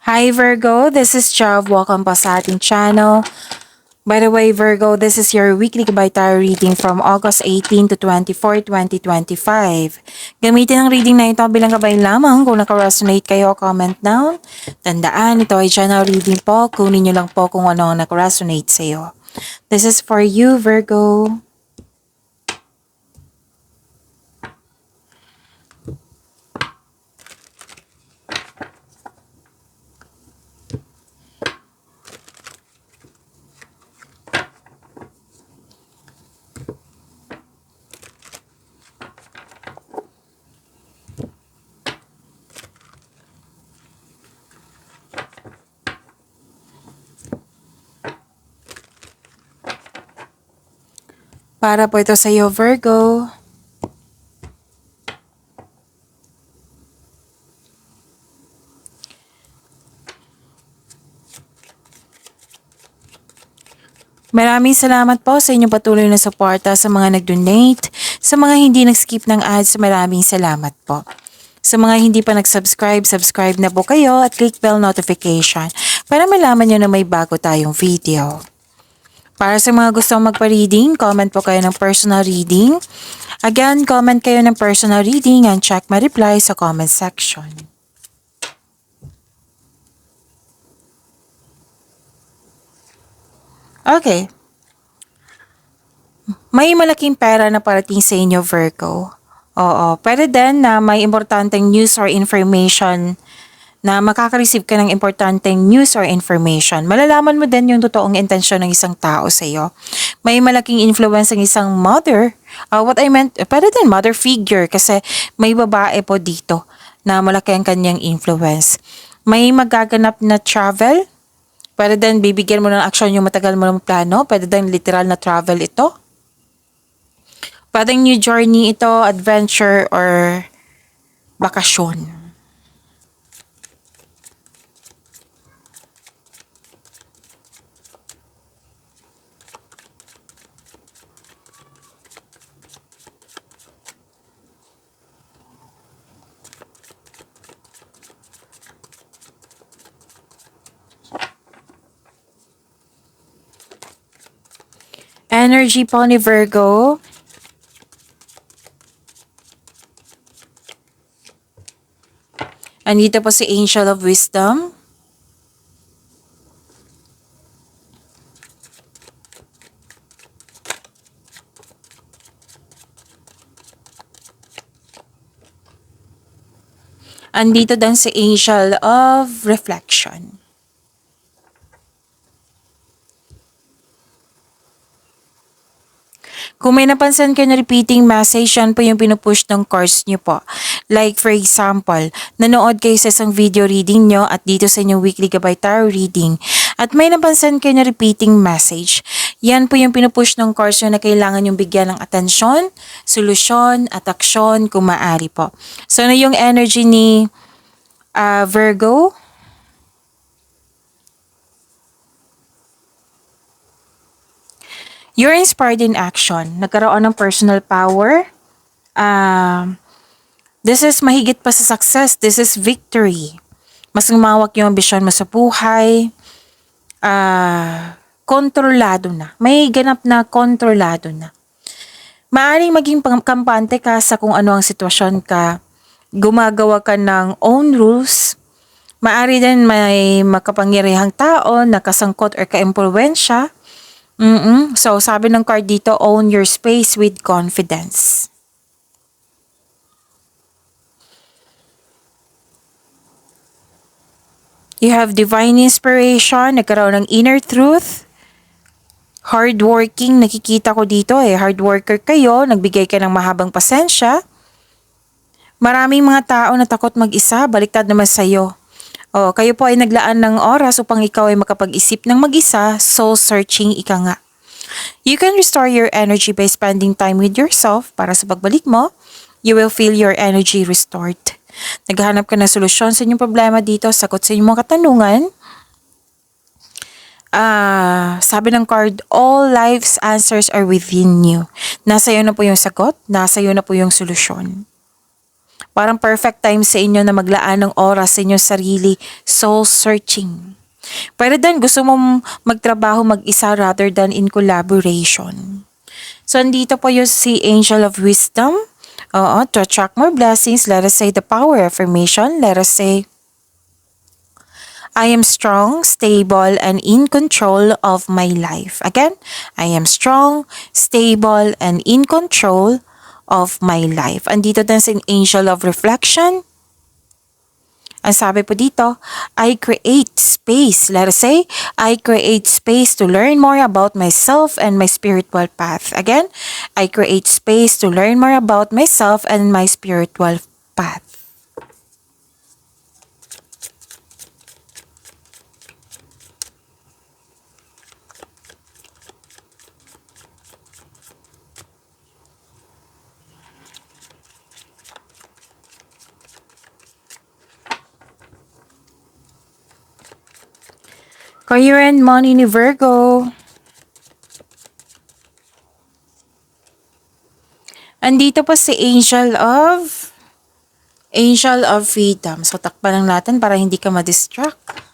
Hi Virgo, this is Chav. Welcome po sa ating channel. By the way, Virgo, this is your weekly Gabay Tarot reading from August 18 to 24, 2025. Gamitin ang reading na ito bilang gabay lamang. Kung naka-resonate kayo, comment down. Tandaan, ito ay channel reading po. Kunin nyo lang po kung ano ang naka-resonate sa iyo. This is for you, Virgo. Para po ito sa iyo, Virgo. Maraming salamat po sa inyong patuloy na suporta sa mga nag-donate, sa mga hindi nag-skip ng ads, maraming salamat po. Sa mga hindi pa nag-subscribe, subscribe na po kayo at click bell notification para malaman nyo na may bago tayong video. Para sa mga gustong magpa-reading, comment po kayo ng personal reading. Again, comment kayo ng personal reading and check my reply sa comment section. Okay. May malaking pera na parating sa inyo, Virgo. Oo, pwede din na may importanteng news or information na makaka-receive ka ng importanteng news or information. Malalaman mo din yung totoong intensyon ng isang tao sa iyo. May malaking influence ng isang mother. What I meant, pwede din mother figure kasi may babae po dito na malaki ang kanyang influence. May magaganap na travel. Pwede din bibigyan mo ng aksyon yung matagal mo ng plano. Pwede din literal na travel ito. Pwedeng new journey ito, adventure, or bakasyon. Energy po ni Virgo. Andito po si Angel of Wisdom. Andito din si Angel of Reflection. Kung may napansin kayo na repeating message, yan po yung pinupush ng cards nyo po. Like for example, nanood kayo sa isang video reading nyo at dito sa inyong weekly Gabay Tarot reading at may napansin kayo na repeating message. Yan po yung pinupush ng cards nyo na kailangan yung bigyan ng atensyon, solusyon at aksyon kung maaari po. So ano yung energy ni Virgo? You're inspired in action. Nagkaroon ng personal power. This is mahigit pa sa success. This is victory. Mas lumawak yung ambisyon mo sa buhay. Kontrolado na. May ganap na kontrolado na. Maaring maging kampante ka sa kung ano ang sitwasyon ka. Gumagawa ka ng own rules. Maari din may makapangyarihang tao na kasangkot or ka-impluwensya. So, sabi ng card dito, own your space with confidence. You have divine inspiration, nagkaroon ng inner truth. Hardworking, nakikita ko dito hard worker kayo, nagbigay ka ng mahabang pasensya. Maraming mga tao na takot mag-isa, baliktad naman sa'yo. Kayo po ay naglaan ng oras upang ikaw ay makapag-isip ng mag-isa, soul searching ika nga. You can restore your energy by spending time with yourself para sa pagbalik mo, you will feel your energy restored. Naghahanap ka ng solusyon sa inyong problema dito, sagot sa inyong mga katanungan. Sabi ng card, all life's answers are within you. Nasa iyo na po yung sagot, nasa iyo na po yung solusyon. Parang perfect time sa inyo na maglaan ng oras sa inyong sarili, soul searching. Pero then, gusto mong magtrabaho mag-isa rather than in collaboration. So, andito po yung si Angel of Wisdom. Oo, to attract more blessings, let us say the power affirmation. Let us say, I am strong, stable, and in control of my life. Again, I am strong, stable, and in control of my life. Andito din si Angel of Reflection. Ang sabi po dito, I create space. Let us say, I create space to learn more about myself and my spiritual path. Again, I create space to learn more about myself and my spiritual path. Career and money ni Virgo. Andito pa si Angel of Freedom. So, takpan lang natin para hindi ka ma-distract.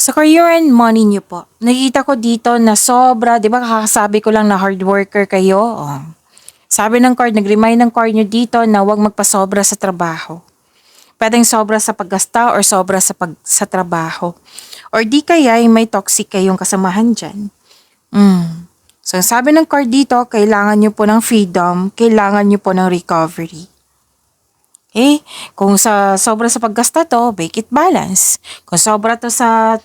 Sa career and money niyo po, nakikita ko dito na sobra, di ba kakasabi ko lang na hard worker kayo? Oh. Sabi ng card, nag-remind ng card niyo dito na huwag magpasobra sa trabaho. Pwedeng sobra sa paggasta or sobra sa trabaho. Or di kaya may toxic kayong kasamahan dyan. So sabi ng card dito, kailangan niyo po ng freedom, kailangan niyo po ng recovery. Okay? Kung sobra sa paggasta to, make it balance. Kung sobra to sa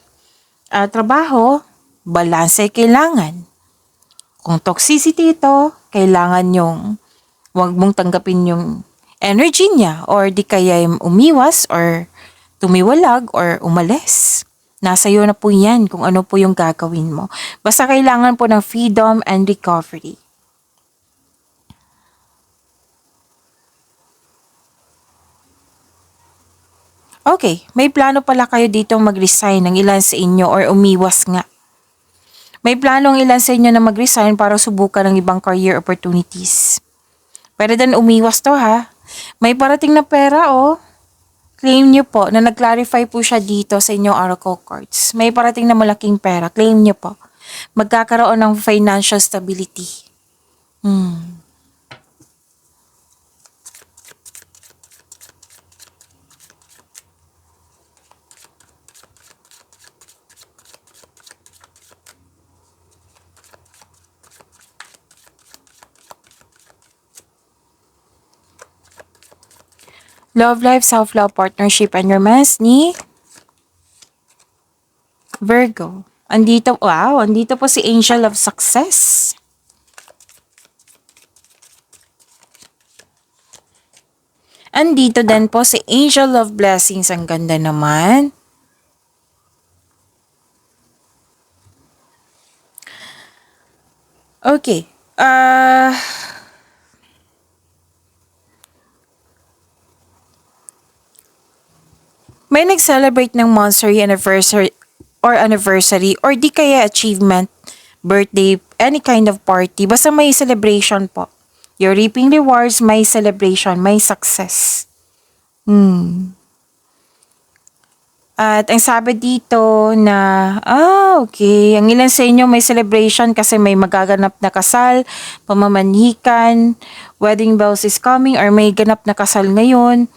trabaho, balanse kailangan. Kung toxicity ito, kailangan yung huwag mong tanggapin yung energy niya or di kaya umiwas or tumiwalag or umalis. Nasa iyo na po yan kung ano po yung gagawin mo. Basta kailangan po ng freedom and recovery. Okay, may plano pala kayo dito mag-resign ng ilan sa inyo or umiwas nga. May plano ang ilan sa inyo na mag-resign para subukan ng ibang career opportunities. Pero then umiwas to ha. May parating na pera oh. Claim nyo po na nag-clarify po siya dito sa inyong oracle cards. May parating na malaking pera. Claim nyo po. Magkakaroon ng financial stability. Love life, self-love, partnership, and romance ni Virgo. Andito po si Angel of Success. Andito din po si Angel of Blessings. Ang ganda naman. Okay. May nag-celebrate ng monthsary anniversary or di kaya achievement, birthday, any kind of party. Basta may celebration po. You're reaping rewards, may celebration, may success. At ang sabi dito na, okay, ang ilan sa inyo may celebration kasi may magaganap na kasal, pamamanhikan, wedding bells is coming, or may ganap na kasal ngayon.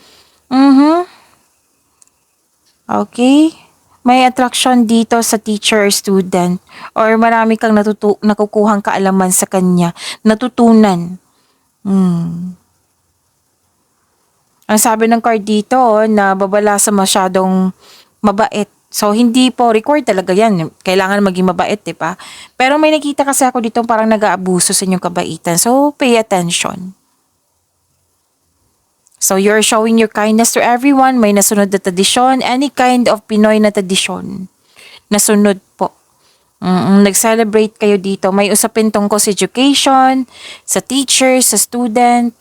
Okay? May attraction dito sa teacher or student or marami kang nakukuhang kaalaman sa kanya, natutunan. Ang sabi ng card dito na babala sa masyadong mabait. So, hindi po record talaga yan. Kailangan maging mabait, di ba? Pero may nakita kasi ako dito parang nag-aabuso sa inyong kabaitan. So, pay attention. So, you're showing your kindness to everyone. May nasunod na tradisyon. Any kind of Pinoy na tradisyon. Nasunod po. Nag-celebrate kayo dito. May usapin tungkol sa education, sa teacher, sa student.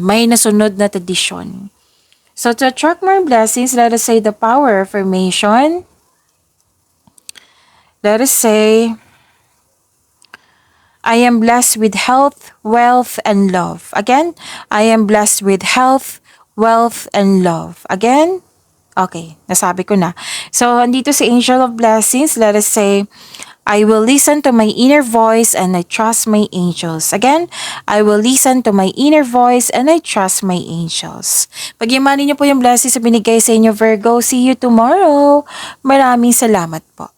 May nasunod na tradisyon. So to attract more blessings, let us say the power affirmation. Let us say, I am blessed with health, wealth, and love. Again, I am blessed with health, wealth, and love. Again, okay, nasabi ko na. So, andito si Angel of Blessings, let us say, I will listen to my inner voice and I trust my angels. Again, I will listen to my inner voice and I trust my angels. Pagyamanin niyo po yung blessings na binigay sa inyo, Virgo. See you tomorrow. Maraming salamat po.